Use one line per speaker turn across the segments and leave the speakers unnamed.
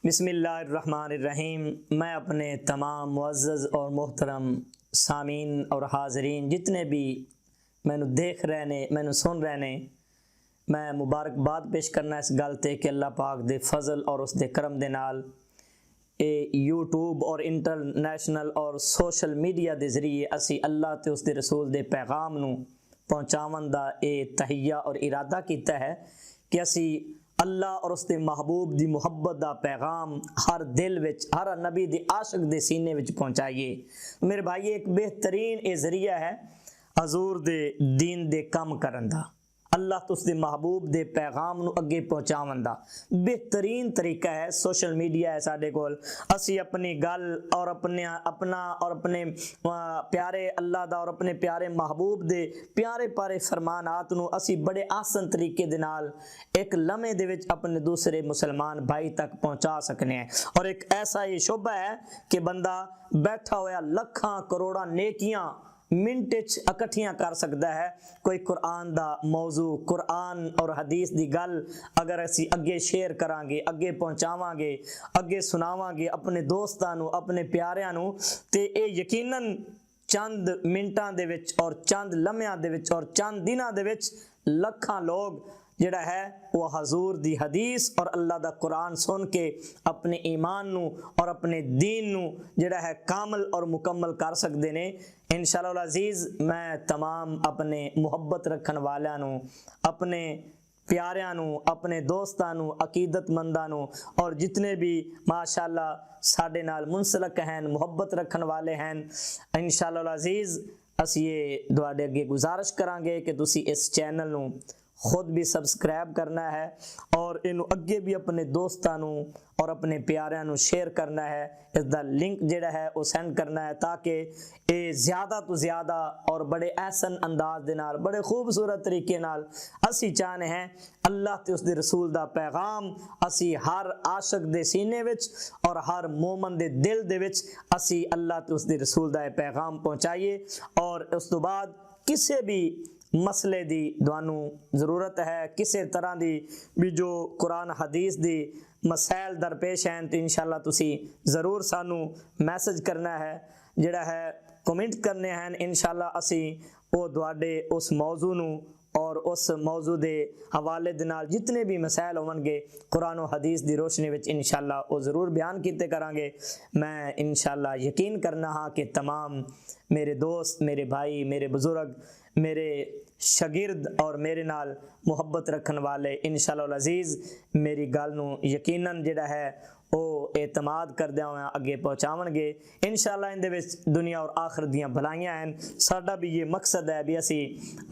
बिस्मिल्लाहिर्रहमानिर्रहीम। मैं अपने तमाम मुअज़्ज़ज़ और मोहतरम सामीन और हाज़रीन जितने भी मैनू देख रहे ने मैनू सुन रहे ने, मैं मुबारकबाद पेश करना इस गल ते कि अल्लाह पाक दे फजल और उसके करम दे नाल यूट्यूब और इंटरनेशनल और सोशल मीडिया के जरिए असी अल्लाह ते उसके रसूल के पैगाम नू पहुँचावन का तहिया और इरादा किया है कि असी अल्लाह और उसके महबूब की मुहब्बत का पैगाम हर दिल विच, हर नबी के आशिक के सीने विच पहुँचाइए। मेरे भाई, एक बेहतरीन ये जरिया है हजूर दे दीन दे कम करन दा, अल्लाह तो उसके महबूब दे पैगाम नू अगे पहुँचावन दा बेहतरीन तरीका है सोशल मीडिया है साडे कोल। असी अपनी गल और अपने प्यारे अल्लाह दा और अपने प्यारे महबूब दे प्यारे प्यारे फरमानात नू असी बड़े आसान तरीके दे नाल एक लम्हे दे विच अपने दूसरे मुसलमान भाई तक पहुँचा सकने हैं। और एक ऐसा ये शोभा है कि बंदा बैठा होया लखां करोड़ां नेकियां मिनट इकट्ठियां कर सकता है। कोई कुरान दा मौजू, कुरान और हदीस की गल अगर असी अगे शेयर करांगे, अगे पहुँचावांगे, अगे सुनावांगे अपने दोस्तां नू, अपने प्यारियां नू, ते ये यकीनन चंद मिनटां दे विच और चंद लम्हियां दे विच और चंद दिनां दे विच लखां लोग जिहड़ा है वो हजूर दी हदीस और अल्लाह दा कुरान सुन के अपने ईमान नू और अपने दीन नू जिहड़ा है कामल और मुकम्मल कर सकते ने। इंशाअल्लाह अजीज़, मैं तमाम अपने मुहब्बत रखन वालियां नू, अपने प्यारियां नू, अपने दोस्तां नू, अकीदतमंदां नू और जितने भी माशाअल्लाह साडे नाल मुंसलक हैं, मुहब्बत रखन वाले हैं, इंशाअल्लाह अजीज़ असी ये तुहाडे अगे गुजारिश करांगे कि तुसी इस चैनल नू खुद भी सब्सक्राइब करना है और इनू अगे भी अपने दोस्तां नू और अपने प्यारियां नू शेयर करना है। इसका लिंक जिहड़ा है वो सेंड करना है ताकि ये ज़्यादा तो ज़्यादा और बड़े एहसन अंदाज दे नाल, बड़े खूबसूरत तरीके नाल असी चाहते हैं अल्लाह ते उसके रसूल दा पैगाम असी हर आशिक दे सीने विच और हर मोमन दे दिल दे विच असी अल्लाह ते उसके रसूल दा पैगाम पहुँचाइए। और उस तो बाद किसी भी मसले दी तुहानू ज़रूरत है, किसी तरह की भी जो कुरान हदीस दी मसैल दरपेश हैं, तो इंशाअल्लाह तुसी ज़रूर सानू मैसेज करना है, जिहड़ा है कमेंट करने हैं। इंशाअल्लाह असी वो तुहाडे उस मौजू नू और उस मौजू दे हवाले दे नाल जितने भी मसैल होवनगे कुरान और हदीस दी रोशनी विच इंशाअल्लाह वो ज़रूर बयान कीते करांगे। मैं इंशाअल्लाह यकीन करना हाँ कि तमाम मेरे दोस्त, मेरे भाई, मेरे बुजुर्ग, मेरे शागिर्द और मेरे नाल मुहब्बत रखन वाले इंशाअल्लाह अजीज़ मेरी गल नू यकीनन जिहड़ा है वो एतमाद करदे हुए अगे पहुँचावणगे। इंशाअल्लाह इहदे विच दुनिया और आखिरत दीयां भलाइयां हैं। साडा भी ये मकसद है भी असी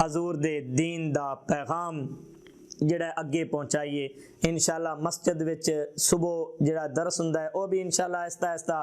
हजूर दे दीन दा पैगाम जिहड़ा अगे पहुँचाइए। इंशाअल्लाह मस्जिद विच सुबह जिहड़ा दरस हुंदा है वो भी इंशाअल्लाह आहिस्ता आहिस्ता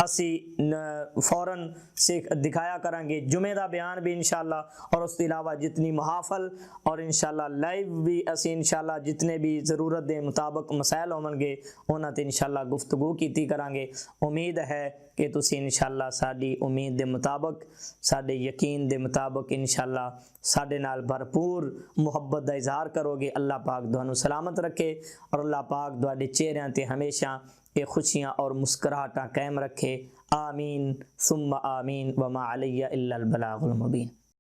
असी फौरन से दिखाया करांगे। जुमे दा बयान भी इंशाअल्लाह और उसके अलावा जितनी मुहाफल और इंशाअल्लाह लाइव भी असी इंशाअल्लाह जितने भी ज़रूरत के मुताबिक मसैल होवनगे उन्हां ते इंशाअल्लाह गुफ्तगू कीती करांगे। उम्मीद है कि तुसी इंशाअल्लाह साडी उम्मीद के मुताबिक, साडे यकीन के मुताबिक इंशाअल्लाह साडे नाल भरपूर मुहब्बत का इजहार करोगे। अल्लाह पाक तुहानू सलामत रखे और अल्लाह पाक तुहाडे चेहरियां ते हमेशा ये खुशियाँ और मुस्कुराहटां कायम रखे। आमीन सुम्मा आमीन वमा अलैया इल्लल बलागुल मुबीन।